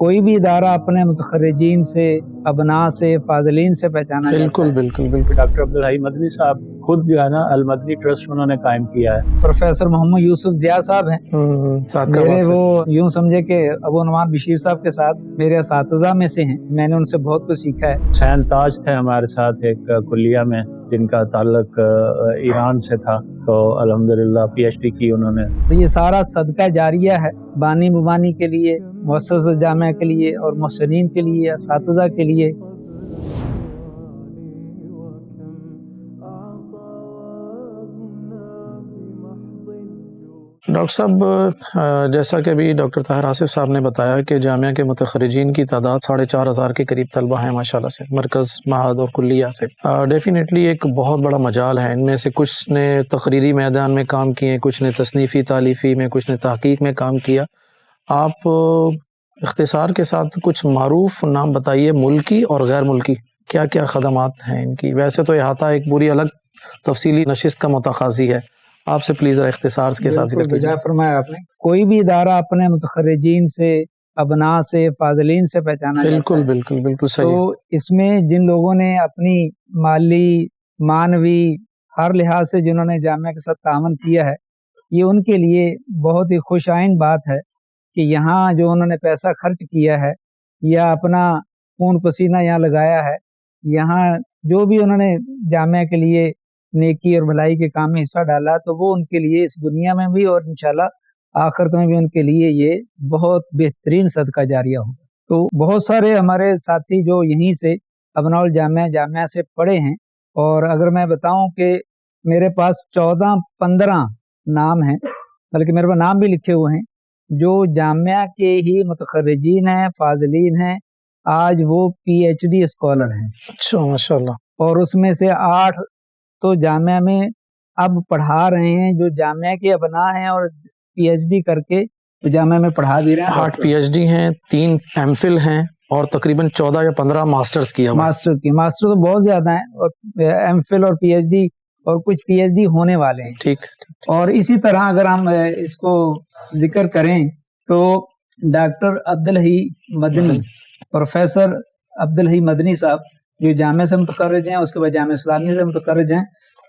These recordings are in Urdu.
کوئی بھی ادارہ اپنے متخرجین سے، ابناء سے، فاضلین سے پہچانا بالکل بالکل بالکل۔ ڈاکٹر عبدالحی مدنی صاحب خود جو ہے نا المدنی ٹرسٹ انہوں نے قائم کیا ہے۔ پروفیسر محمد یوسف ضیاء صاحب ہیں، میرے وہ یوں سمجھے کہ ابو نعمان بشیر صاحب کے ساتھ میرے اساتذہ میں سے ہیں، میں نے ان سے بہت کچھ سیکھا ہے۔ حسین تاج تھے ہمارے ساتھ ایک کلیہ میں جن کا تعلق ایران سے تھا، تو الحمدللہ پی ایچ ڈی کی انہوں نے۔ تو یہ سارا صدقہ جاریہ ہے بانی مبانی کے لیے، مؤسسہ جامعہ کے لیے اور محسنین کے لیے، اساتذہ کے لیے۔ ڈاکٹر صاحب، جیسا کہ ابھی ڈاکٹر طاہر آصف صاحب نے بتایا کہ جامعہ کے متخرجین کی تعداد 4,500 کے قریب طلبہ ہیں ماشاءاللہ سے، مرکز، معہد اور کلیہ سے۔ ڈیفینیٹلی ایک بہت بڑا مجال ہے، ان میں سے کچھ نے تقریری میدان میں کام کیے، کچھ نے تصنیفی تالیفی میں، کچھ نے تحقیق میں کام کیا۔ آپ اختصار کے ساتھ کچھ معروف نام بتائیے، ملکی اور غیر ملکی، کیا کیا خدمات ہیں ان کی؟ ویسے تو احاطہ ایک پوری الگ تفصیلی نشست کا متقاضی ہے، آپ سے پلیز اختصار کے ساتھ ذکر کیجیے۔ فرمایا آپ نے، کوئی بھی ادارہ اپنے متخرجین سے، ابناء سے، فاضلین سے پہچانا بالکل بالکل بالکل صحیح۔ تو اس میں جن لوگوں نے اپنی مالی، معنوی، ہر لحاظ سے جنہوں نے جامعہ کے ساتھ تعاون کیا ہے، یہ ان کے لیے بہت ہی خوش آئند بات ہے کہ یہاں جو انہوں نے پیسہ خرچ کیا ہے یا اپنا خون پسینہ یہاں لگایا ہے، یہاں جو بھی انہوں نے جامعہ کے لیے نیکی اور بھلائی کے کام میں حصہ ڈالا، تو وہ ان کے لیے اس دنیا میں بھی اور انشاءاللہ آخرت میں بھی ان کے لیے یہ بہت بہترین صدقہ جاریہ ہوگا۔ تو بہت سارے ہمارے ساتھی جو یہیں سے ابناء الجامعہ جامعہ سے پڑھے ہیں، اور اگر میں بتاؤں کہ میرے پاس 14-15 نام ہیں، بلکہ میرے پاس نام بھی لکھے ہوئے ہیں جو جامعہ کے ہی متخرجین ہیں، فاضلین ہیں، آج وہ پی ایچ ڈی اسکالر ہیں۔ اچھا ماشاءاللہ۔ اور اس میں سے 8 تو جامعہ میں اب پڑھا رہے ہیں، جو جامعہ کے ابناء ہیں اور پی ایچ ڈی کر کے جامعہ میں پڑھا بھی رہے ہیں۔ 8 پی ایچ ڈی ہیں، 3 ایم فل ہیں، اور تقریباً 14 یا 15 ماسٹرز کیا۔ ماسٹر تو بہت زیادہ ہیں، اور ایم فل اور پی ایچ ڈی اور کچھ پی ایچ ڈی ہونے والے ہیں۔ ٹھیک۔ اور اسی طرح اگر ہم اس کو ذکر کریں تو ڈاکٹر عبدالحی مدنی، پروفیسر عبدالحی مدنی صاحب جو جامعہ سے متخرج ہیں، اس کے بعد جامعہ اسلامیہ سے متخرج ہیں،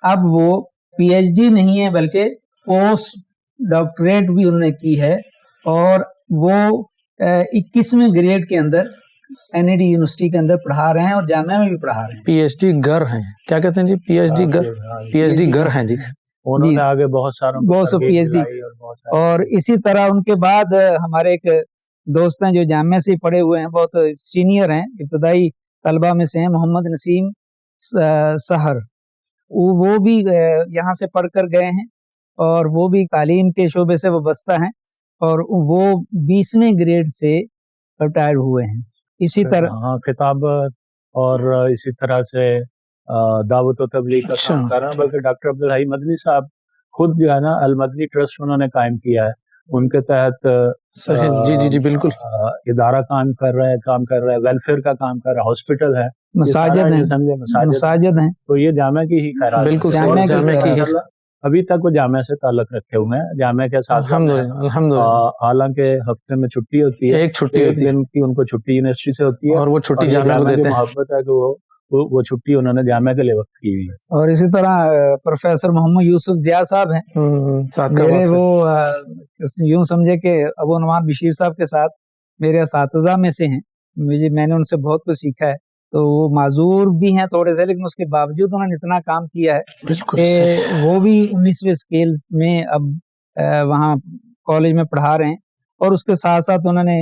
اب وہ پی ایچ ڈی نہیں ہے بلکہ پوسٹ ڈاکٹریٹ بھی انہوں نے کی ہے، اور وہ 21ویں گریڈ کے اندر این ای ڈی یونیورسٹی کے اندر پڑھا رہے ہیں اور جامعہ میں بھی پڑھا رہے ہیں۔ پی ایچ ڈی گر ہیں، کیا کہتے ہیں جی؟ پی ایچ ڈی گر، پی ایچ ڈی گر ہیں جی۔ انہوں نے آگے بہت سو پی ایچ ڈی، اور اسی طرح ان کے بعد ہمارے ایک دوست ہیں جو جامعہ سے پڑھے ہوئے ہیں، بہت سینئر ہیں، ابتدائی طلبہ میں سے ہیں، محمد نسیم سحر، وہ بھی یہاں سے پڑھ کر گئے ہیں اور وہ بھی تعلیم کے شعبے سے وابستہ ہیں، اور وہ 20ویں گریڈ سے ریٹائر ہوئے ہیں۔ اسی طرح خطابت اور اسی طرح سے دعوت و تبلیغ کا کام کر رہے ہیں، بلکہ ڈاکٹر عبدالحی مدنی صاحب خود جو ہے نا المدنی ٹرسٹ انہوں نے قائم کیا ہے، ان کے تحت جی بالکل ادارہ کام کر رہا ہے، ویلفیئر کا کام کر رہا ہے، ہاسپٹل ہے، مساجد ہیں، تو یہ جامعہ کی ہی خیرات۔ بالکل جامعہ کی ابھی تک وہ جامعہ سے تعلق رکھے ہوئے ہیں، جامعہ کے ساتھ الحمدللہ۔ حالانکہ ہفتے میں چھٹی ہوتی ہے، ایک چھٹی ہوتی ہے، دن کی ان کو چھٹی یونیورسٹی سے ہوتی ہے، اور وہ چھٹی جامعہ کو دیتے ہیں۔ محبت ہے کہ وہ چھٹی انہوں نے جامعہ کے لیے وقت کی ہوئی ہے۔ اور اسی طرح پروفیسر محمد یوسف ضیاء صاحب ہیں، میرے وہ یوں سمجھے کہ ابو نعمان بشیر صاحب کے ساتھ میرے اساتذہ میں سے ہیں، میں نے ان سے بہت کچھ سیکھا ہے۔ تو وہ معذور بھی ہیں تھوڑے سے، لیکن اس کے باوجود انہوں نے اتنا کام کیا ہے کہ وہ بھی 19ویں اسکیل میں اب وہاں کالج میں پڑھا رہے ہیں، اور اس کے ساتھ ساتھ انہوں نے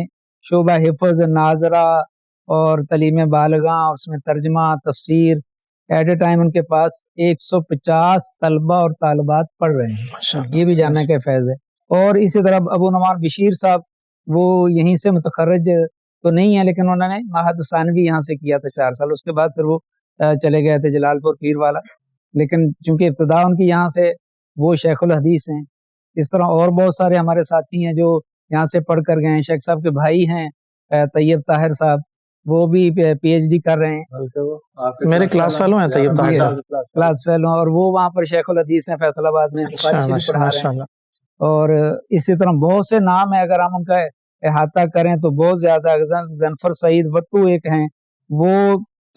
شعبہ حفظ، ناظرہ اور تعلیم بالغاں، اس میں ترجمہ، تفسیر، ایٹ اے ٹائم ان کے پاس 150 طلبہ اور طالبات پڑھ رہے ہیں، یہ بھی جامعہ کا فیض ہے۔ اور اسی طرح ابو نعمان بشیر صاحب وہ یہیں سے متخرج تو نہیں ہے، لیکن انہوں نے معہد ثانوی یہاں سے کیا تھا 4 سال، اس کے بعد پھر وہ چلے گئے تھے جلال پور پیر والا، لیکن چونکہ ابتدا ان کی یہاں سے، وہ شیخ الحدیث ہیں۔ اس طرح اور بہت سارے ہمارے ساتھی ہیں جو یہاں سے پڑھ کر گئے ہیں، شیخ صاحب کے بھائی ہیں طیب طاہر صاحب، وہ بھی پی ایچ ڈی کر رہے ہیں، میرے کلاس فیلو ہیں طیب طاہر صاحب، کلاس فیلو، اور وہ وہاں پر شیخ الحدیث ہیں فیصل آباد میں، پڑھا رہے ہیں۔ اور اسی طرح بہت سے نام ہیں، اگر ہم ان کا احاطہ کریں تو بہت زیادہ. زنفر سعید وٹو ایک ہیں, وہ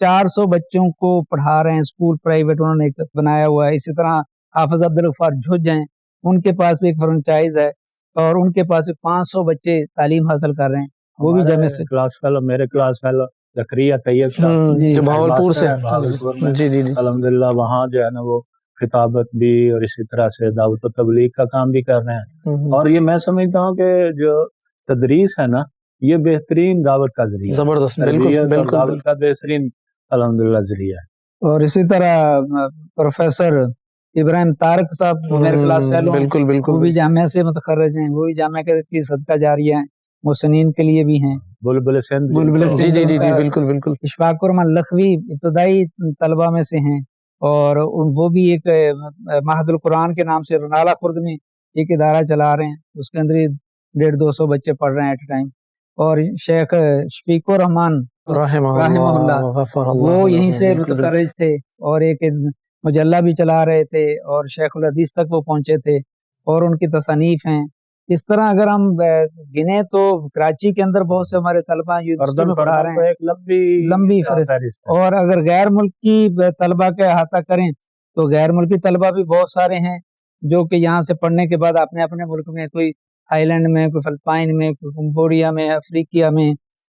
400 بچوں کو پڑھا رہے ہیں, اسکول پرائیویٹ انہوں نے ایک بنایا ہوا ہے. اسی طرح حافظ عبدالغفار جھج ہیں, ان کے پاس بھی ایک فرنچائز ہے اور ان کے پاس بھی 500 بچے تعلیم حاصل کر رہے ہیں, وہ بھی جامعہ سے. کلاس فیلو, میرے کلاس فیلو زکریا طیب صاحب جو بھاولپور سے, جی جی الحمدللہ وہاں جو ہے نا وہ خطابت بھی اور اسی طرح سے دعوت و تبلیغ کا کام بھی کر رہے ہیں. اور یہ میں سمجھتا ہوں کہ جو تدریس ہے نا یہ بہترین دعوت کا ذریعہ, زبردست, بالکل دعوت کا بہترین الحمدللہ ذریعہ ہے. اور اسی طرح پروفیسر ابراہیم طارق صاحب میرے کلاس فیلو, بالکل وہ بھی جامعہ سے متخرج ہیں, وہ بھی جامعہ کی صدقہ جاریہ ہیں, محسنین کے لیے بھی ہیں. بلبل سندھ, جی بالکل. اشفاق الرحمان لکھوی ابتدائی طلبہ میں سے ہیں, اور وہ بھی ایک معہد القرآن کے نام سے رنالہ خرد میں ایک ادارہ چلا رہے ہیں, اس کے اندر 150-200 بچے پڑھ رہے ہیں ایٹ ٹائم. اور شیخ شفیق الرحمان رحمہ اللہ, وہ یہیں سے متخرج تھے اور ایک مجلہ بھی چلا رہے تھے اور شیخ الحدیث تک وہ پہنچے تھے, اور ان کی تصانیف ہیں. اس طرح اگر ہم گنے تو کراچی کے اندر بہت سے ہمارے طلبہ یونیورسٹی میں پڑھا رہے ہیں, ایک لمبی فہرست. اور اگر غیر ملکی طلبہ کا احاطہ کریں تو غیر ملکی طلبہ بھی بہت سارے ہیں جو کہ یہاں سے پڑھنے کے بعد اپنے اپنے ملک میں, کوئی تھائی لینڈ میں, کوئی فلپائن میں, کوئی کمبوڈیا میں, افریقہ میں,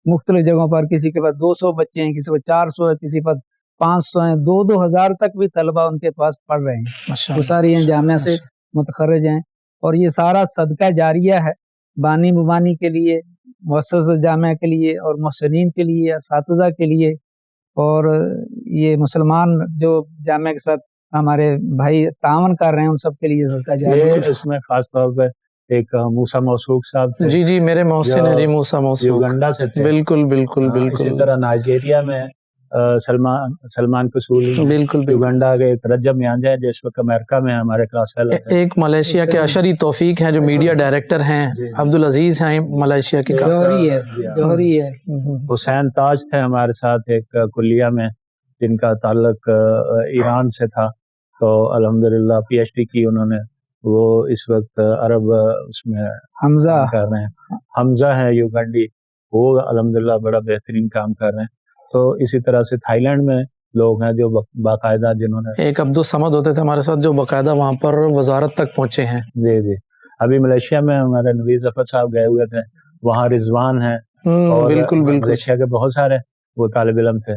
مختلف جگہوں پر. کسی کے پاس 200 بچے ہیں, کسی کے پاس 400 ہے, کسی کے پاس 500 ہیں, 2,000 تک بھی طلبہ ان کے پاس پڑھ رہے ہیں. وہ ساری ہیں جامعہ سے متخرج ہیں, اور یہ سارا صدقہ جاریہ ہے بانی مبانی کے لیے, مؤسسہ جامعہ کے لیے, اور محسنین کے لیے, اساتذہ کے لیے. اور یہ مسلمان جو جامعہ کے ساتھ ہمارے بھائی تعاون کر رہے ہیں ان سب کے لیے صدقہ جاریہ. اس میں خاص طور پہ ایک موسیٰ موصوف صاحب تھے, جی میرے محسن ہیں جی, موسیٰ موصوف یوگنڈا سے تھے. بالکل. اسی طرح نائجیریا میں سلمان قصوری, بالکل. یوگنڈا کے ایک رجب میانجا ہے جو اس وقت امریکہ میں ہمارے کلاس فیلو. ایک ملیشیا کے اشری توفیق ہیں جو میڈیا ڈائریکٹر ہیں, عبدالعزیز ہیں ملیشیا کے, جوہری ہے. حسین تاج تھے ہمارے ساتھ ایک کلیہ میں جن کا تعلق ایران سے تھا, تو الحمدللہ پی ایچ ڈی کی انہوں نے, وہ اس وقت عرب اس میں حمزہ کر رہے ہیں. حمزہ ہیں یوگنڈی, وہ الحمدللہ بڑا بہترین کام کر رہے ہیں. تو اسی طرح سے تھائی لینڈ میں لوگ ہیں جو باقاعدہ, جنہوں نے, ایک عبدالصمد ہوتے تھے ہمارے ساتھ جو باقاعدہ وہاں پر وزارت تک پہنچے ہیں. جی. ابھی ملیشیا میں ہمارے نویز ظفر صاحب گئے ہوئے تھے, وہاں رضوان ہیں, اور بالکل ملیشیا کے بہت سارے وہ طالب علم تھے.